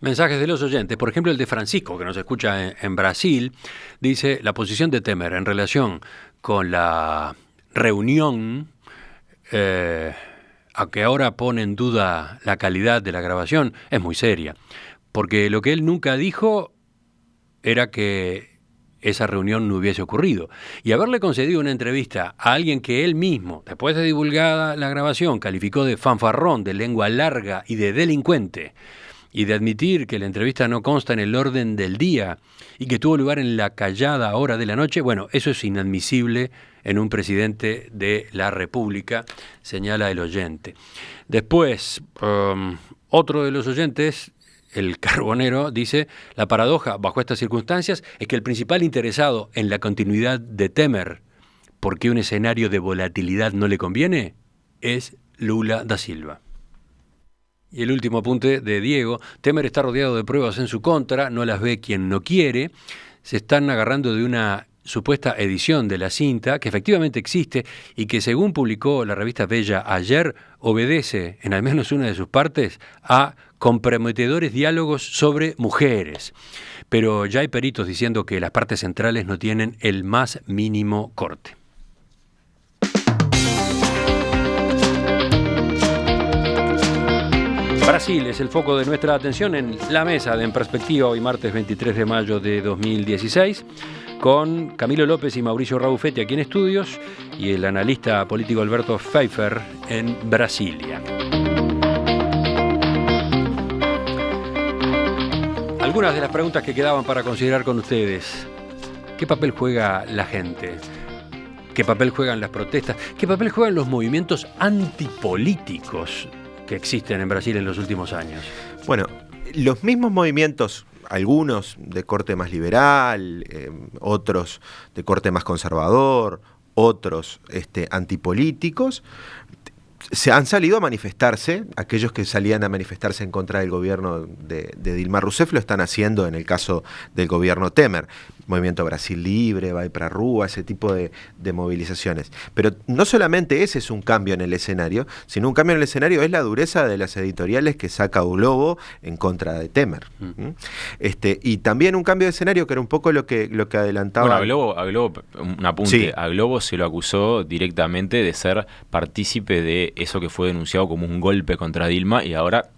Mensajes de los oyentes, por ejemplo el de Francisco, que nos escucha en Brasil, dice la posición de Temer en relación con la reunión, aunque ahora pone en duda la calidad de la grabación, es muy seria, porque lo que él nunca dijo era que esa reunión no hubiese ocurrido. Y haberle concedido una entrevista a alguien que él mismo, después de divulgada la grabación, calificó de fanfarrón, de lengua larga y de delincuente, y de admitir que la entrevista no consta en el orden del día y que tuvo lugar en la callada hora de la noche, bueno, eso es inadmisible en un presidente de la República, señala el oyente. Después, otro de los oyentes, el Carbonero, dice, la paradoja bajo estas circunstancias es que el principal interesado en la continuidad de Temer, porque un escenario de volatilidad no le conviene, es Lula da Silva. Y el último apunte de Diego, Temer está rodeado de pruebas en su contra, no las ve quien no quiere, se están agarrando de una supuesta edición de la cinta, que efectivamente existe y que según publicó la revista Bella ayer, obedece, en al menos una de sus partes, a comprometedores diálogos sobre mujeres. Pero ya hay peritos diciendo que las partes centrales no tienen el más mínimo corte. Brasil es el foco de nuestra atención en la mesa de En Perspectiva, hoy martes 23 de mayo de 2016, con Camilo López y Mauricio Raufetti aquí en estudios y el analista político Alberto Pfeiffer en Brasilia. Algunas de las preguntas que quedaban para considerar con ustedes. ¿Qué papel juega la gente? ¿Qué papel juegan las protestas? ¿Qué papel juegan los movimientos antipolíticos que existen en Brasil en los últimos años? Bueno, los mismos movimientos, algunos de corte más liberal, otros de corte más conservador, otros antipolíticos, se han salido a manifestarse. Aquellos que salían a manifestarse en contra del gobierno de Dilma Rousseff lo están haciendo en el caso del gobierno Temer. Movimiento Brasil Libre, Vai Pra Rua, ese tipo de movilizaciones. Pero no solamente ese es un cambio en el escenario, sino un cambio en el escenario es la dureza de las editoriales que saca O Globo en contra de Temer. Y también un cambio de escenario que era un poco lo que adelantaba. Bueno, a Globo, un apunte, sí. A Globo se lo acusó directamente de ser partícipe de eso que fue denunciado como un golpe contra Dilma y ahora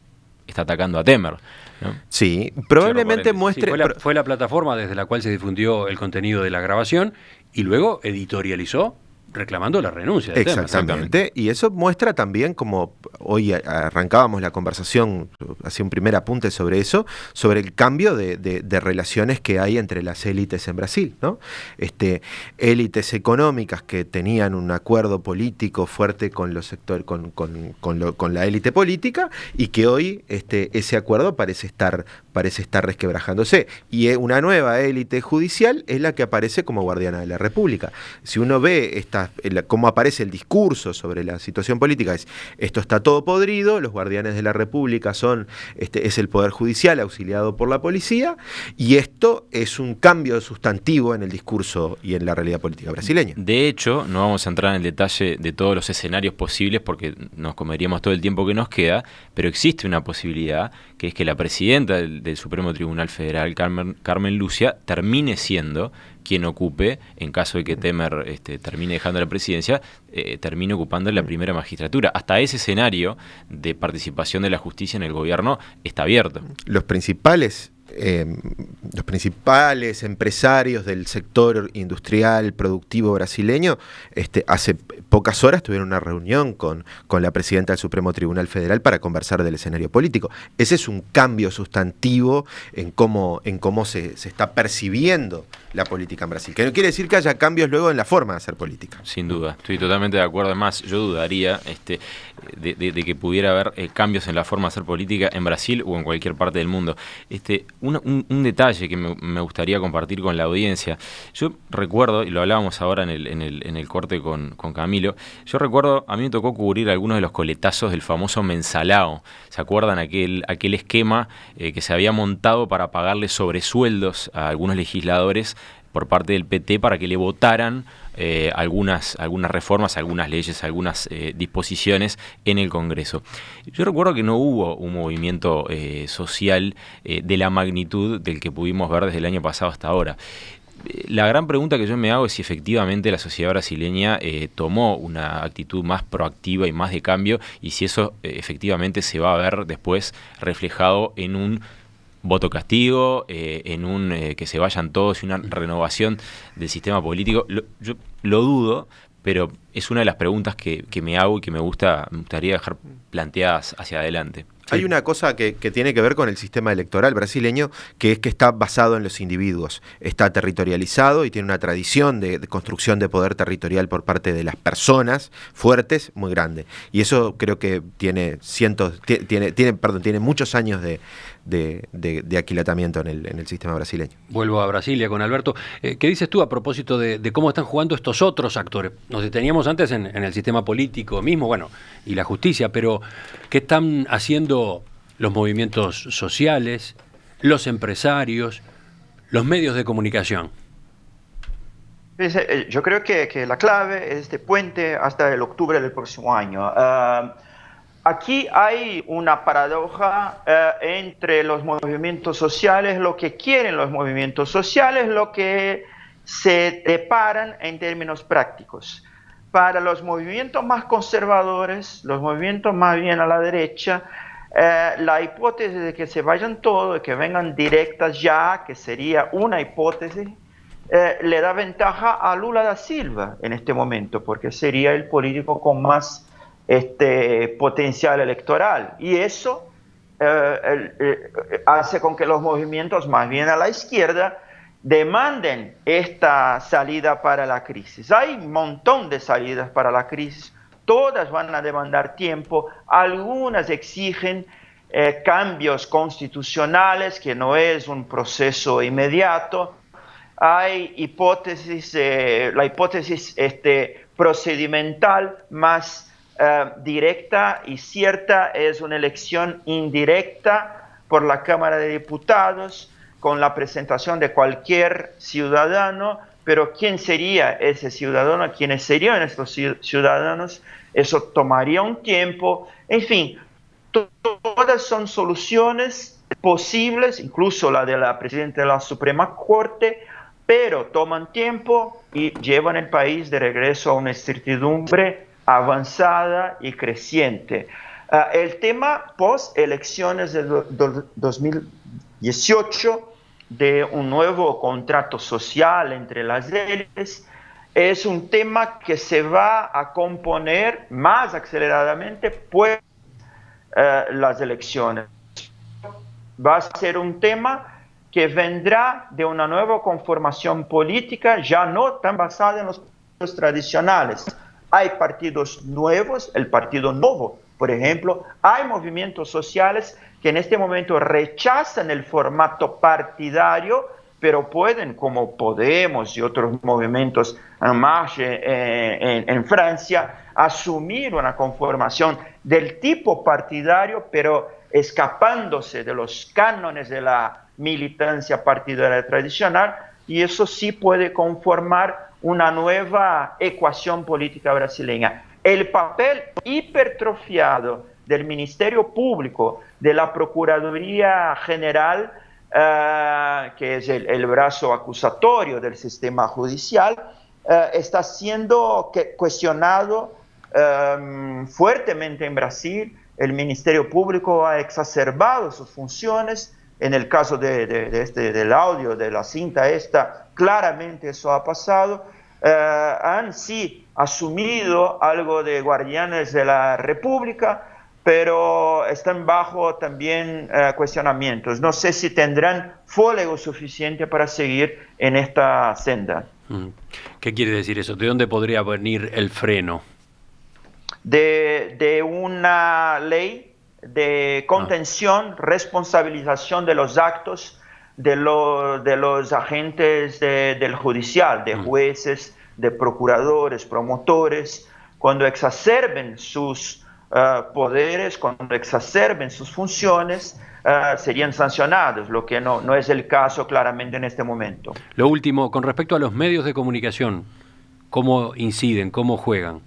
está atacando a Temer, ¿no? Sí, probablemente muestre... Sí, fue la plataforma desde la cual se difundió el contenido de la grabación y luego editorializó reclamando la renuncia de Temer. Exactamente, y eso muestra también, como hoy arrancábamos la conversación, hacía un primer apunte sobre eso, sobre el cambio de relaciones que hay entre las élites en Brasil, ¿no? Élites económicas que tenían un acuerdo político fuerte con los sectores, con la élite política, y que hoy ese acuerdo parece estar resquebrajándose. Y una nueva élite judicial es la que aparece como guardiana de la República. Si uno ve cómo aparece el discurso sobre la situación política, esto está todo podrido, los guardianes de la República es el Poder Judicial auxiliado por la policía, y esto es un cambio sustantivo en el discurso y en la realidad política brasileña. De hecho, no vamos a entrar en el detalle de todos los escenarios posibles porque nos comeríamos todo el tiempo que nos queda, pero existe una posibilidad, que es que la presidenta del Supremo Tribunal Federal, Carmen Lúcia, termine siendo quien ocupe, en caso de que Temer termine dejando la presidencia, termine ocupando la primera magistratura. Hasta ese escenario de participación de la justicia en el gobierno está abierto. Los principales empresarios del sector industrial productivo brasileño hace pocas horas tuvieron una reunión con la presidenta del Supremo Tribunal Federal para conversar del escenario político. Ese es un cambio sustantivo en cómo se está percibiendo la política en Brasil, que no quiere decir que haya cambios luego en la forma de hacer política. Sin duda, estoy totalmente de acuerdo. Además, yo dudaría de que pudiera haber cambios en la forma de hacer política en Brasil o en cualquier parte del mundo. Un detalle que me gustaría compartir con la audiencia. Yo recuerdo, y lo hablábamos ahora en el corte con Camilo, yo recuerdo, a mí me tocó cubrir algunos de los coletazos del famoso Mensalao. ¿Se acuerdan aquel esquema que se había montado para pagarle sobresueldos a algunos legisladores por parte del PT para que le votaran algunas reformas, algunas leyes, algunas disposiciones en el Congreso. Yo recuerdo que no hubo un movimiento social de la magnitud del que pudimos ver desde el año pasado hasta ahora. La gran pregunta que yo me hago es si efectivamente la sociedad brasileña tomó una actitud más proactiva y más de cambio, y si eso efectivamente se va a ver después reflejado en un voto castigo, en un que se vayan todos y una renovación del sistema político. Yo lo dudo, pero es una de las preguntas que me hago y que me gustaría dejar planteadas hacia adelante. Hay una cosa que tiene que ver con el sistema electoral brasileño, que es que está basado en los individuos, está territorializado y tiene una tradición de construcción de poder territorial por parte de las personas fuertes muy grande. Y eso creo que tiene muchos años de aquilatamiento en el sistema brasileño. Vuelvo a Brasilia con Alberto. ¿Qué dices tú a propósito de cómo están jugando estos otros actores? Nos deteníamos antes en el sistema político mismo, bueno, y la justicia, pero ¿qué están haciendo los movimientos sociales, los empresarios, los medios de comunicación? Yo creo que la clave es este puente hasta el octubre del próximo año. Aquí hay una paradoja entre los movimientos sociales, lo que quieren los movimientos sociales, lo que se deparan en términos prácticos. Para los movimientos más conservadores, los movimientos más bien a la derecha, la hipótesis de que se vayan todos, de que vengan directas ya, que sería una hipótesis, le da ventaja a Lula da Silva en este momento, porque sería el político con más potencial electoral. Y eso hace con que los movimientos más bien a la izquierda demanden esta salida para la crisis. Hay un montón de salidas para la crisis. Todas van a demandar tiempo, algunas exigen cambios constitucionales, que no es un proceso inmediato. Hay hipótesis, la hipótesis procedimental más directa y cierta es una elección indirecta por la Cámara de Diputados, con la presentación de cualquier ciudadano. Pero ¿quién sería ese ciudadano? ¿Quiénes serían estos ciudadanos? Eso tomaría un tiempo. En fin, todas son soluciones posibles, incluso la de la presidenta de la Suprema Corte, pero toman tiempo y llevan el país de regreso a una incertidumbre avanzada y creciente. El tema post-elecciones de 2018, de un nuevo contrato social entre las élites, es un tema que se va a componer más aceleradamente pues las elecciones. Va a ser un tema que vendrá de una nueva conformación política, ya no tan basada en los partidos tradicionales. Hay partidos nuevos, el Partido Novo, por ejemplo, hay movimientos sociales que en este momento rechazan el formato partidario, pero pueden, como Podemos y otros movimientos en marcha en Francia, asumir una conformación del tipo partidario, pero escapándose de los cánones de la militancia partidaria tradicional, y eso sí puede conformar una nueva ecuación política brasileña. El papel hipertrofiado del Ministerio Público, de la Procuraduría General, que es el brazo acusatorio del sistema judicial, está siendo cuestionado fuertemente en Brasil. El Ministerio Público ha exacerbado sus funciones. En el caso del audio, de la cinta esta, claramente eso ha pasado. Han sí asumido algo de guardianes de la República, pero están bajo también cuestionamientos. No sé si tendrán fuego suficiente para seguir en esta senda. ¿Qué quiere decir eso? ¿De dónde podría venir el freno? De una ley de contención, responsabilización de los actos de los agentes del judicial, de jueces, de procuradores, promotores, cuando exacerben sus poderes, cuando exacerben sus funciones, serían sancionados, lo que no es el caso claramente en este momento. Lo último, con respecto a los medios de comunicación, ¿cómo inciden, cómo juegan?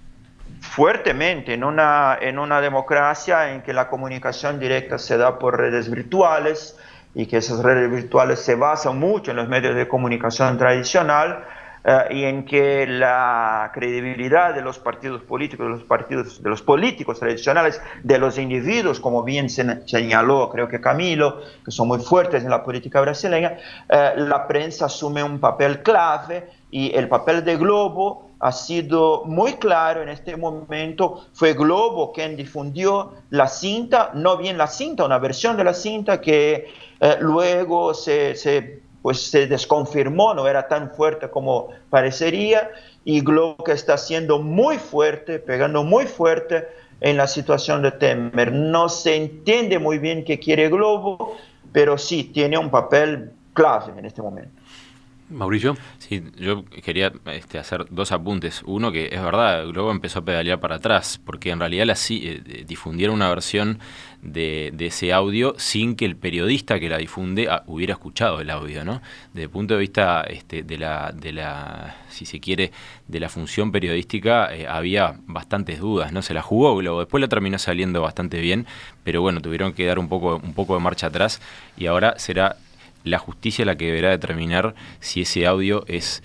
Fuertemente en una democracia en que la comunicación directa se da por redes virtuales y que esas redes virtuales se basan mucho en los medios de comunicación tradicional, y en que la credibilidad de los partidos políticos, de los políticos tradicionales, de los individuos, como bien señaló creo que Camilo, que son muy fuertes en la política brasileña, la prensa asume un papel clave, y el papel de Globo ha sido muy claro en este momento. Fue Globo quien difundió la cinta, no bien la cinta, una versión de la cinta que luego se desconfirmó, no era tan fuerte como parecería, y Globo que está siendo muy fuerte, pegando muy fuerte en la situación de Temer. No se entiende muy bien qué quiere Globo, pero sí tiene un papel clave en este momento. Mauricio. Sí, yo quería hacer dos apuntes. Uno, que es verdad, Globo empezó a pedalear para atrás, porque en realidad difundieron una versión de ese audio sin que el periodista que la difunde hubiera escuchado el audio, ¿no? Desde el punto de vista de la, si se quiere, de la función periodística, había bastantes dudas, ¿no? Se la jugó Globo, después la terminó saliendo bastante bien, pero bueno, tuvieron que dar un poco de marcha atrás, y ahora será la justicia la que deberá determinar si ese audio es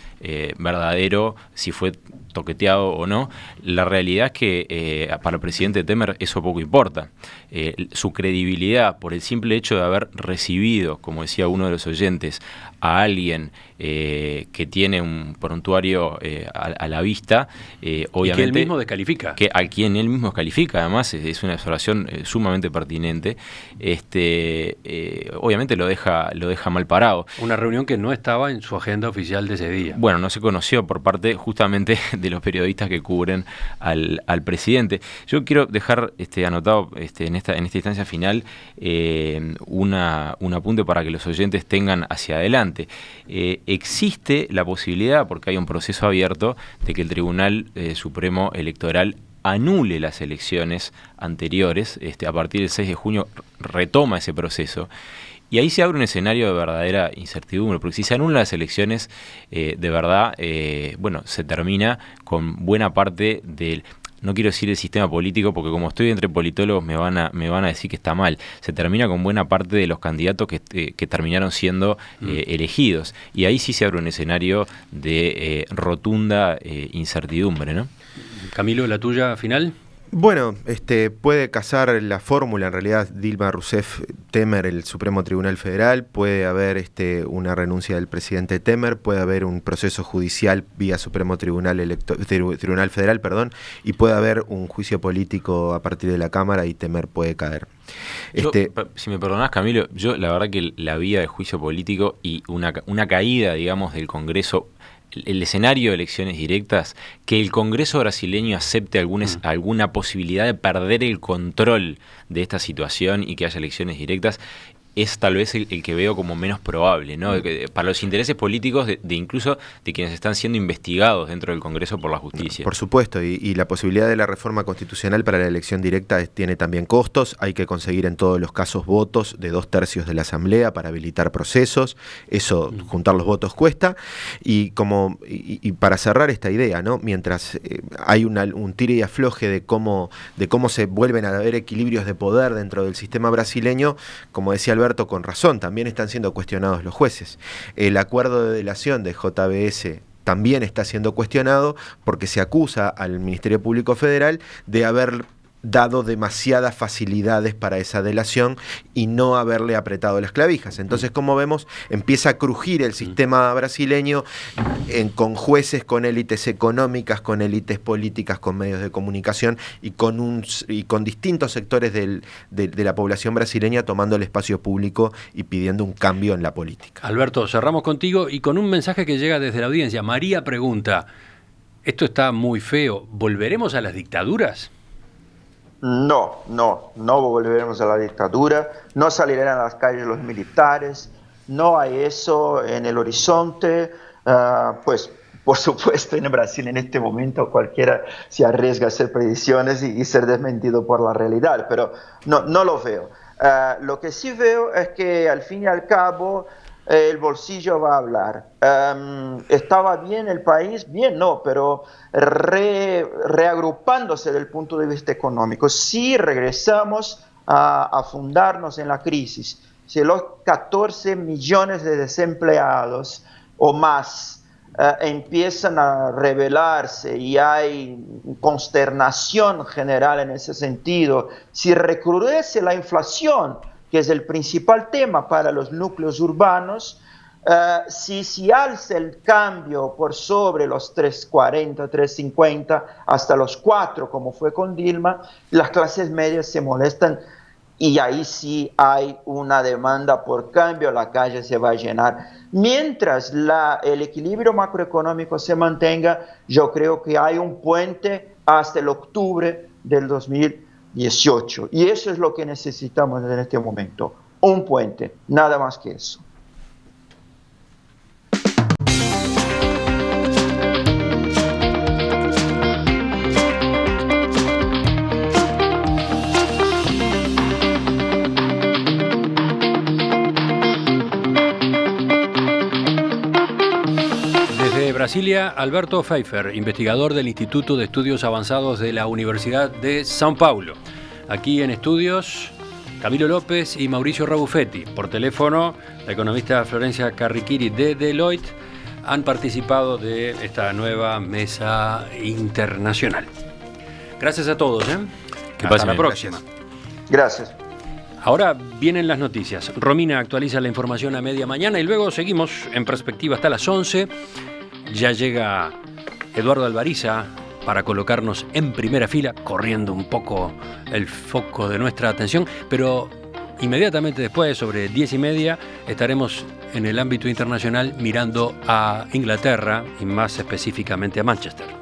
verdadero, si fue toqueteado o no. La realidad es que para el presidente Temer eso poco importa. Su credibilidad, por el simple hecho de haber recibido, como decía uno de los oyentes, a alguien que tiene un prontuario a la vista, obviamente... Y que él mismo descalifica. A quien él mismo descalifica, además, es una observación sumamente pertinente. Obviamente lo deja mal parado. Una reunión que no estaba en su agenda oficial de ese día. Bueno, no se conoció por parte justamente de los periodistas que cubren al presidente. Yo quiero dejar anotado en esta instancia final un apunte para que los oyentes tengan hacia adelante. Existe la posibilidad, porque hay un proceso abierto, de que el Tribunal Supremo Electoral anule las elecciones anteriores. A partir del 6 de junio retoma ese proceso. Y ahí se abre un escenario de verdadera incertidumbre, porque si se anulan las elecciones, de verdad, se termina con buena parte del... No quiero decir el sistema político, porque como estoy entre politólogos me van a decir que está mal. Se termina con buena parte de los candidatos que terminaron siendo elegidos. Y ahí sí se abre un escenario de rotunda incertidumbre, ¿no? Camilo, ¿la tuya final? Bueno, puede casar la fórmula, en realidad, Dilma Rousseff, Temer, el Supremo Tribunal Federal, puede haber una renuncia del presidente Temer, puede haber un proceso judicial vía Supremo Tribunal Federal, y puede haber un juicio político a partir de la Cámara y Temer puede caer. Si me perdonás, Camilo, yo la verdad que la vía de juicio político y una caída, digamos, del Congreso, el escenario de elecciones directas, que el Congreso brasileño acepte alguna posibilidad de perder el control de esta situación y que haya elecciones directas, es tal vez el que veo como menos probable, ¿no? Para los intereses políticos de incluso de quienes están siendo investigados dentro del Congreso por la justicia. Por supuesto, y la posibilidad de la reforma constitucional para la elección directa tiene también costos. Hay que conseguir en todos los casos votos de 2/3 de la Asamblea para habilitar procesos. Eso, juntar los votos cuesta. Y para cerrar esta idea, ¿no? Mientras hay un tire y afloje de cómo se vuelven a haber equilibrios de poder dentro del sistema brasileño, como decía Alberto con razón, también están siendo cuestionados los jueces. El acuerdo de delación de JBS también está siendo cuestionado porque se acusa al Ministerio Público Federal de haber dado demasiadas facilidades para esa delación y no haberle apretado las clavijas. Entonces, como vemos, empieza a crujir el sistema brasileño con jueces, con élites económicas, con élites políticas, con medios de comunicación y con distintos sectores de la población brasileña tomando el espacio público y pidiendo un cambio en la política. Alberto, cerramos contigo y con un mensaje que llega desde la audiencia. María pregunta, esto está muy feo, ¿volveremos a las dictaduras? No volveremos a la dictadura, no salirán a las calles los militares, no hay eso en el horizonte, pues por supuesto, en Brasil en este momento cualquiera se arriesga a hacer predicciones y ser desmentido por la realidad, pero no lo veo. Lo que sí veo es que al fin y al cabo el bolsillo va a hablar. ¿Estaba bien el país? Bien, no, pero reagrupándose desde el punto de vista económico. Si regresamos a fundarnos en la crisis, si los 14 millones de desempleados o más empiezan a revelarse y hay consternación general en ese sentido, si recrudece la inflación, que es el principal tema para los núcleos urbanos, si alza el cambio por sobre los 3,40, 3,50 hasta los 4, como fue con Dilma, las clases medias se molestan y ahí sí hay una demanda por cambio, la calle se va a llenar. Mientras el equilibrio macroeconómico se mantenga, yo creo que hay un puente hasta el octubre del 2018. Y eso es lo que necesitamos en este momento, un puente, nada más que eso. Brasilia, Alberto Pfeiffer, investigador del Instituto de Estudios Avanzados de la Universidad de São Paulo. Aquí en estudios, Camilo López y Mauricio Rabufetti. Por teléfono, la economista Florencia Carriquiri de Deloitte han participado de esta nueva mesa internacional. Gracias a todos. Hasta la próxima. Gracias. Ahora vienen las noticias. Romina actualiza la información a media mañana y luego seguimos en perspectiva hasta las 11. Ya llega Eduardo Alvariza para colocarnos en primera fila, corriendo un poco el foco de nuestra atención, pero inmediatamente después, sobre 10:30, estaremos en el ámbito internacional mirando a Inglaterra y más específicamente a Manchester.